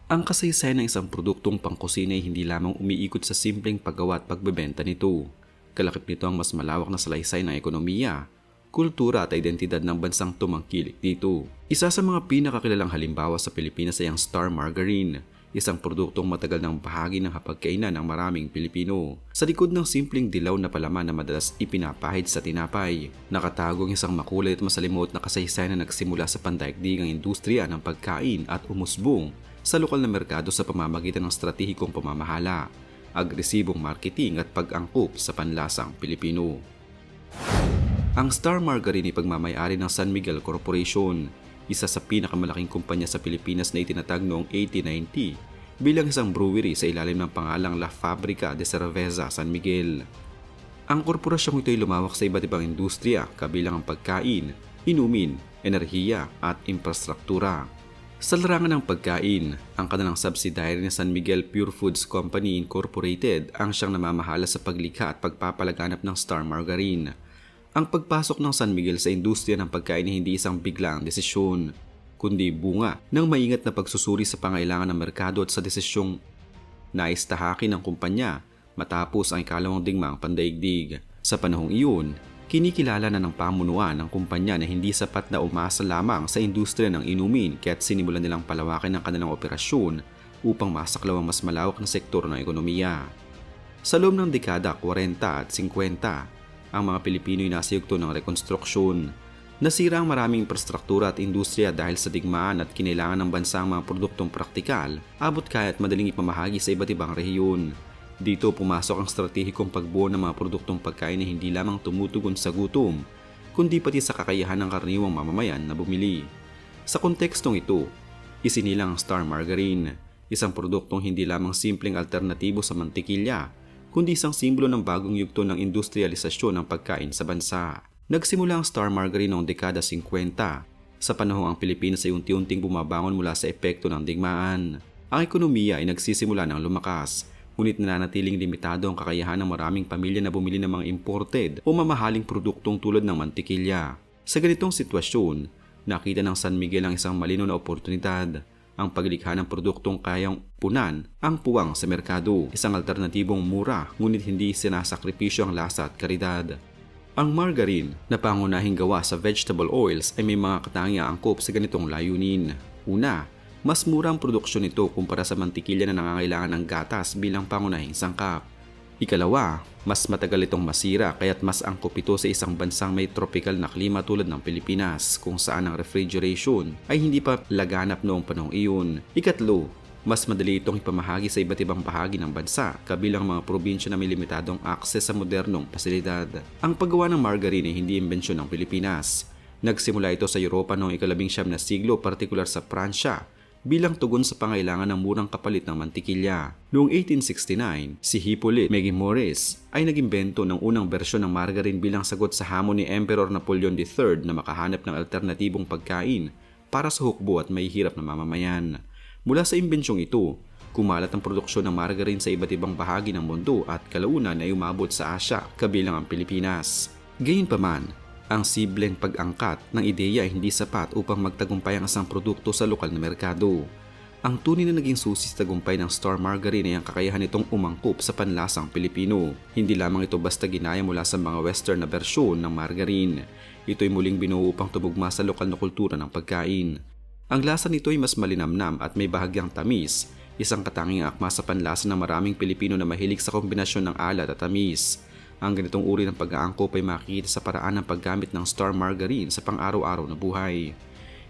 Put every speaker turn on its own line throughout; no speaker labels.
Ang kasaysayan ng isang produktong pangkusina ay hindi lamang umiikot sa simpleng paggawa at pagbebenta nito. Kalakip nito ang mas malawak na salaysay ng ekonomiya, kultura at identidad ng bansang tumangkilik dito. Isa sa mga pinakakilalang halimbawa sa Pilipinas ay ang Star Margarine, isang produktong matagal ng bahagi ng hapagkainan ng maraming Pilipino. Sa likod ng simpleng dilaw na palaman na madalas ipinapahid sa tinapay, nakatago ang isang makulay at masalimuot na kasaysayan na nagsimula sa pandaigdigang industriya ng pagkain at umusbong sa lokal na merkado sa pamamagitan ng estratehikong pamamahala, agresibong marketing at pag-angkop sa panlasang Pilipino. Ang Star Margarine ay pagmamayari ng San Miguel Corporation, isa sa pinakamalaking kumpanya sa Pilipinas na itinatag noong 1890 bilang isang brewery sa ilalim ng pangalang La Fábrica de Cerveza San Miguel. Ang korporasyong ito ay lumawak sa iba't ibang industriya kabilang ang pagkain, inumin, enerhiya at infrastruktura. Sa larangan ng pagkain, ang kanilang subsidiary na San Miguel Pure Foods Company Incorporated ang siyang namamahala sa paglikha at pagpapalaganap ng Star Margarine. Ang pagpasok ng San Miguel sa industriya ng pagkain ay hindi isang biglaang desisyon, kundi bunga ng maingat na pagsusuri sa pangailangan ng merkado at sa desisyong naistahakin ng kumpanya matapos ang ikalawang digmaang pandaigdig. Sa panahong iyon, kinikilala na ng pamunuan ng kumpanya na hindi sapat na umasa lamang sa industriya ng inumin kaya't sinimulan nilang palawakin ang kanilang operasyon upang masaklaw ang mas malawak na sektor ng ekonomiya. Sa loob ng dekada 40 at 50, ang mga Pilipino ay nasa yugto ng rekonstruksyon. Nasira ang maraming infrastruktura at industriya dahil sa digmaan at kinailangan ng bansa ang mga produktong praktikal, abot kaya at madaling ipamahagi sa iba't ibang rehiyon. Dito pumasok ang estratehikong pagbuo ng mga produktong pagkain na hindi lamang tumutugon sa gutom, kundi pati sa kakayahan ng karaniwang mamamayan na bumili. Sa kontekstong ito, isinilang ang Star Margarine, isang produktong hindi lamang simpleng alternatibo sa mantikilya, kundi isang simbolo ng bagong yugto ng industrialisasyon ng pagkain sa bansa. Nagsimula ang Star Margarine noong dekada 50, sa panahong ang Pilipinas ay unti-unting bumabangon mula sa epekto ng digmaan. Ang ekonomiya ay nagsisimula ng lumakas, ngunit nananatiling limitado ang kakayahan ng maraming pamilya na bumili ng mga imported o mamahaling produktong tulad ng mantikilya. Sa ganitong sitwasyon, nakita ng San Miguel ang isang malinaw na oportunidad, ang paglikha ng produktong kayang punan ang puwang sa merkado, isang alternatibong mura ngunit hindi sinasakripisyo ang lasa at kalidad. Ang margarine na pangunahing gawa sa vegetable oils ay may mga katangiang angkop sa ganitong layunin. Una, mas mura ang produksyon nito kumpara sa mantikilya na nangangailangan ng gatas bilang pangunahing sangkap. Ikalawa, mas matagal itong masira kaya't mas angkop ito sa isang bansang may tropical na klima tulad ng Pilipinas kung saan ang refrigeration ay hindi pa laganap noong panahong iyon. Ikatlo, mas madali itong ipamahagi sa iba't ibang bahagi ng bansa kabilang mga probinsya na may limitadong akses sa modernong pasilidad. Ang paggawa ng margarine ay hindi imbensyon ng Pilipinas. Nagsimula ito sa Europa noong ika-19 na siglo, partikular sa Pransya, bilang tugon sa pangailangan ng murang kapalit ng mantikilya. Noong 1869, si Hippolyte Megy-Morris ay nag-imbento ng unang bersyon ng margarine bilang sagot sa hamon ni Emperor Napoleon III na makahanap ng alternatibong pagkain para sa hukbo at mahihirap na mamamayan. Mula sa imbensyong ito, kumalat ang produksyon ng margarine sa iba't ibang bahagi ng mundo at kalaunan ay umabot sa Asya kabilang ang Pilipinas. Gayunpaman, ang sibleng pag-angkat ng ideya ay hindi sapat upang magtagumpay ang isang produkto sa lokal na merkado. Ang tunay na naging susi sa tagumpay ng Star Margarine ay ang kakayahan nitong umangkop sa panlasang Pilipino. Hindi lamang ito basta ginaya mula sa mga western na bersyon ng margarine. Ito ay muling binuo upang tumugma sa lokal na kultura ng pagkain. Ang lasa nito ay mas malinamnam at may bahagyang tamis, isang katanging akma sa panlasa ng maraming Pilipino na mahilig sa kombinasyon ng alat at tamis. Ang ganitong uri ng pag-aangkop ay makikita sa paraan ng paggamit ng Star Margarine sa pang-araw-araw na buhay.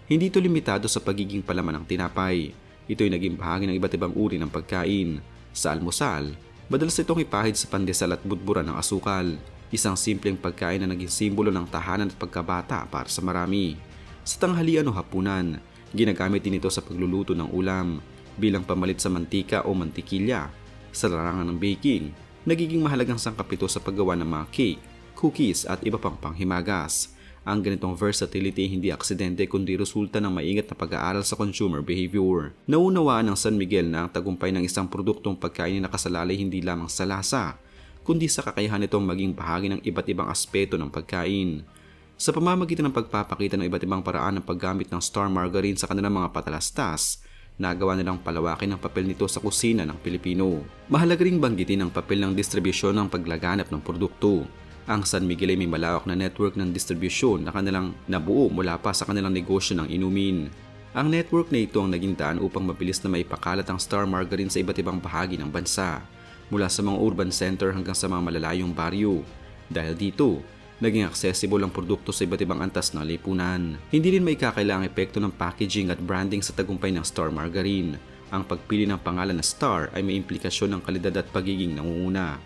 Hindi ito limitado sa pagiging palaman ng tinapay. Ito ay naging bahagi ng iba't ibang uri ng pagkain. Sa almusal, madalas itong ipahid sa pandesal at budburan ng asukal, isang simpleng pagkain na naging simbolo ng tahanan at pagkabata para sa marami. Sa tanghalian o hapunan, ginagamit din ito sa pagluluto ng ulam bilang pamalit sa mantika o mantikilya. Sa larangan ng baking, nagiging mahalagang sangkap ito sa paggawa ng mga cake, cookies at iba pang panghimagas. Ang ganitong versatility hindi aksidente kundi resulta ng maingat na pag-aaral sa consumer behavior. Naunawaan ng San Miguel na ang tagumpay ng isang produktong pagkain ay nakasalalay hindi lamang sa lasa, kundi sa kakayahan nitong maging bahagi ng iba't ibang aspeto ng pagkain. Sa pamamagitan ng pagpapakita ng iba't ibang paraan ng paggamit ng Star Margarine sa kanilang mga patalastas, nagawa nilang palawakin ang papel nito sa kusina ng Pilipino. Mahalaga ring banggitin ang papel ng distribusyon ng paglaganap ng produkto. Ang San Miguel ay may malawak na network ng distribusyon na kanilang nabuo mula pa sa kanilang negosyo ng inumin. Ang network na ito ang naging daan upang mabilis na maipakalat ang Star Margarine sa iba't ibang bahagi ng bansa, mula sa mga urban center hanggang sa mga malalayong baryo. Dahil dito, naging accessible ang produkto sa iba't ibang antas ng lipunan. Hindi rin may kakailangang epekto ng packaging at branding sa tagumpay ng Star Margarine. Ang pagpili ng pangalan na Star ay may implikasyon ng kalidad at pagiging nangunguna.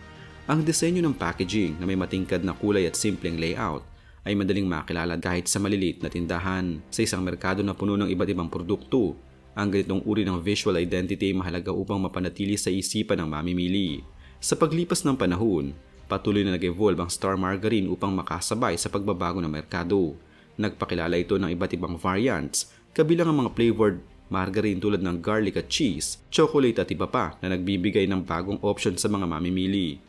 Ang disenyo ng packaging na may matingkad na kulay at simpleng layout ay madaling makilala kahit sa maliliit na tindahan. Sa isang merkado na puno ng iba't ibang produkto, ang ganitong uri ng visual identity ay mahalaga upang mapanatili sa isipan ng mamimili. Sa paglipas ng panahon, patuloy na nag-evolve ang Star Margarine upang makasabay sa pagbabago ng merkado. Nagpakilala ito ng iba't ibang variants, kabilang ang mga flavored margarine tulad ng garlic at cheese, chocolate at iba pa na nagbibigay ng bagong option sa mga mamimili.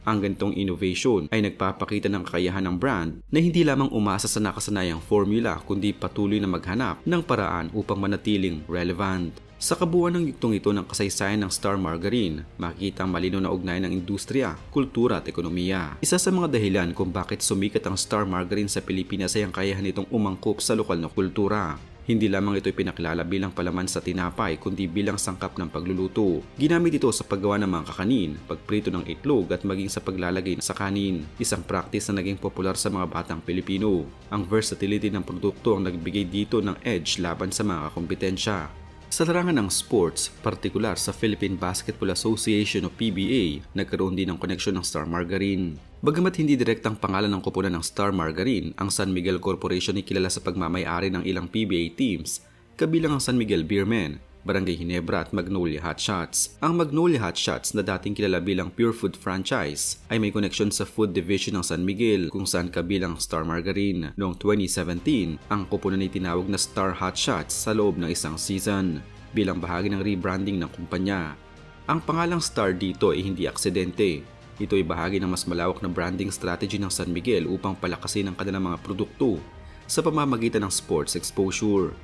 Ang ganitong innovation ay nagpapakita ng kakayahan ng brand na hindi lamang umasa sa nakasanayang formula kundi patuloy na maghanap ng paraan upang manatiling relevant. Sa kabuuan ng yugtong ito ng kasaysayan ng Star Margarine, makikita ang malinaw na ugnayan ng industriya, kultura at ekonomiya. Isa sa mga dahilan kung bakit sumikat ang Star Margarine sa Pilipinas ay ang kakayahan nitong umangkop sa lokal na kultura. Hindi lamang ito ipinakilala bilang palaman sa tinapay kundi bilang sangkap ng pagluluto. Ginamit ito sa paggawa ng mga kakanin, pagprito ng itlog at maging sa paglalagay sa kanin. Isang practice na naging popular sa mga batang Pilipino. Ang versatility ng produkto ang nagbigay dito ng edge laban sa mga kompetensya. Sa larangan ng sports, partikular sa Philippine Basketball Association o PBA, nagkaroon din ng koneksyon ng Star Margarine. Bagamat hindi direktang pangalan ng koponan ng Star Margarine, ang San Miguel Corporation ay kilala sa pagmamay-ari ng ilang PBA teams, kabilang ang San Miguel Beermen, Barangay Ginebra at Magnolia Hot Shots. Ang Magnolia Hot Shots na dating kilala bilang Pure Food franchise ay may koneksyon sa food division ng San Miguel kung saan kabilang Star Margarine. Noong 2017, ang koponan ay tinawag na Star Hot Shots sa loob ng isang season bilang bahagi ng rebranding ng kumpanya. Ang pangalang Star dito ay hindi aksidente. Ito ay bahagi ng mas malawak na branding strategy ng San Miguel upang palakasin ang kanilang mga produkto sa pamamagitan ng sports exposure.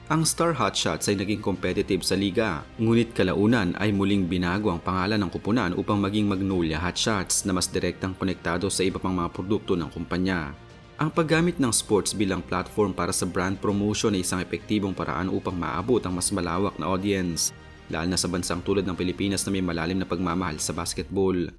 Ang Star Hot Shots ay naging competitive sa liga, ngunit kalaunan ay muling binago ang pangalan ng kupunan upang maging Magnolia Hot Shots na mas direktang konektado sa iba pang mga produkto ng kumpanya. Ang paggamit ng sports bilang platform para sa brand promotion ay isang epektibong paraan upang maabot ang mas malawak na audience, lalo na sa bansang tulad ng Pilipinas na may malalim na pagmamahal sa basketball.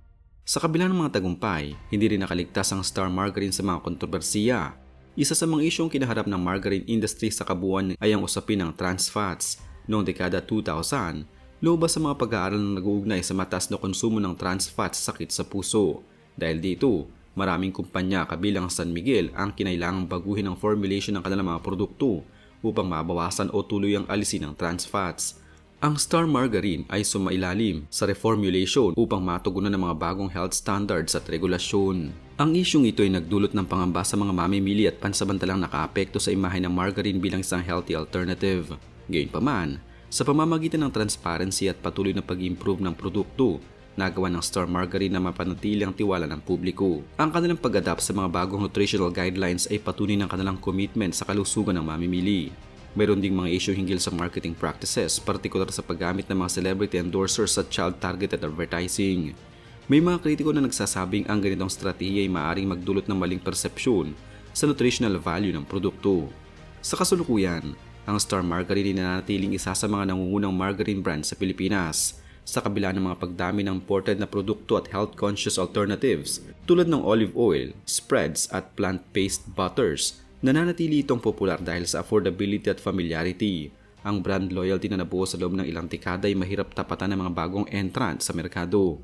Sa kabila ng mga tagumpay, hindi rin nakaligtas ang Star Margarine sa mga kontrobersiya. Isa sa mga isyong kinaharap ng margarine industry sa kabuuan ay ang usapin ng trans fats. Noong dekada 2000, lumabas sa mga pag-aaral na nag-uugnay sa mataas na konsumo ng trans fats sa sakit sa puso. Dahil dito, maraming kumpanya kabilang San Miguel ang kinailangang baguhin ang formulation ng kanilang mga produkto upang mabawasan o tuluyang alisin ang trans fats. Ang Star Margarine ay sumailalim sa reformulation upang matugunan ng mga bagong health standards at regulasyon. Ang isyong ito ay nagdulot ng pangamba sa mga mamimili at pansamantalang nakaapekto sa imahe ng margarine bilang isang healthy alternative. Gayunpaman, sa pamamagitan ng transparency at patuloy na pag-improve ng produkto, nagawa ng Star Margarine na mapanatili ang tiwala ng publiko. Ang kanilang pag-adapt sa mga bagong nutritional guidelines ay patunay ng kanilang commitment sa kalusugan ng mamimili. Mayroon ding mga issue hinggil sa marketing practices, partikular sa paggamit ng mga celebrity endorsers sa child-targeted advertising. May mga kritiko na nagsasabing ang ganitong strategiya ay maaaring magdulot ng maling persepsyon sa nutritional value ng produkto. Sa kasulukuyan, ang Star Margarine ay nananatiling isa sa mga nangungunang margarine brand sa Pilipinas, sa kabila ng mga pagdami ng imported na produkto at health-conscious alternatives tulad ng olive oil, spreads at plant-based butters. Nananatili itong popular dahil sa affordability at familiarity. Ang brand loyalty na nabuo sa loob ng ilang dekada ay mahirap tapatan ng mga bagong entrant sa merkado.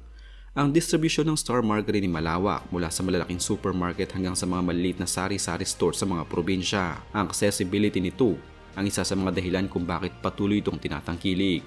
Ang distribution ng Star Margarine ay malawak mula sa malalaking supermarket hanggang sa mga maliliit na sari-sari store sa mga probinsya. Ang accessibility nito ang isa sa mga dahilan kung bakit patuloy itong tinatangkilik.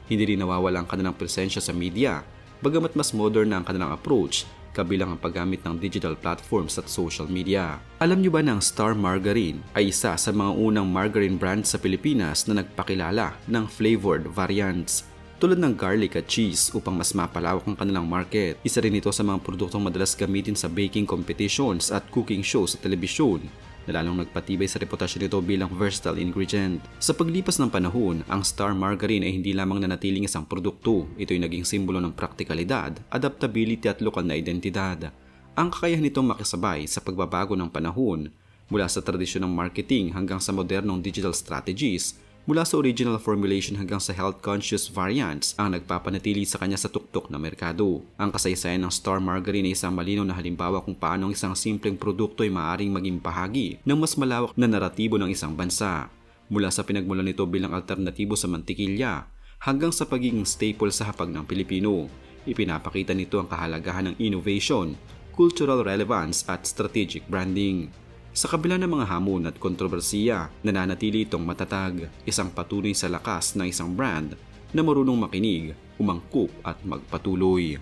Hindi rin nawawala ang kanilang presensya sa media, bagamat mas modern na ang kanilang approach, kabilang ang paggamit ng digital platforms at social media. Alam niyo ba na ang Star Margarine ay isa sa mga unang margarine brand sa Pilipinas na nagpakilala ng flavored variants tulad ng garlic at cheese upang mas mapalawak ang kanilang market. Isa rin ito sa mga produktong madalas gamitin sa baking competitions at cooking shows sa telebisyon na lalong nagpatibay sa reputasyon nito bilang versatile ingredient. Sa paglipas ng panahon, ang Star Margarine ay hindi lamang nanatiling isang produkto, ito'y naging simbolo ng praktikalidad, adaptability at lokal na identidad. Ang kakayahan nitong makisabay sa pagbabago ng panahon, mula sa tradisyon ng marketing hanggang sa modernong digital strategies, mula sa original formulation hanggang sa health-conscious variants ang nagpapanatili sa kanya sa tuktok na merkado. Ang kasaysayan ng Star Margarine ay isang malinaw na halimbawa kung paano ang isang simpleng produkto ay maaaring maging bahagi ng mas malawak na naratibo ng isang bansa. Mula sa pinagmulan nito bilang alternatibo sa mantikilya hanggang sa pagiging staple sa hapag ng Pilipino, ipinapakita nito ang kahalagahan ng innovation, cultural relevance at strategic branding. Sa kabila ng mga hamon at kontrobersiya, nananatili itong matatag, isang patunay sa lakas ng isang brand na marunong makinig, umangkop at magpatuloy.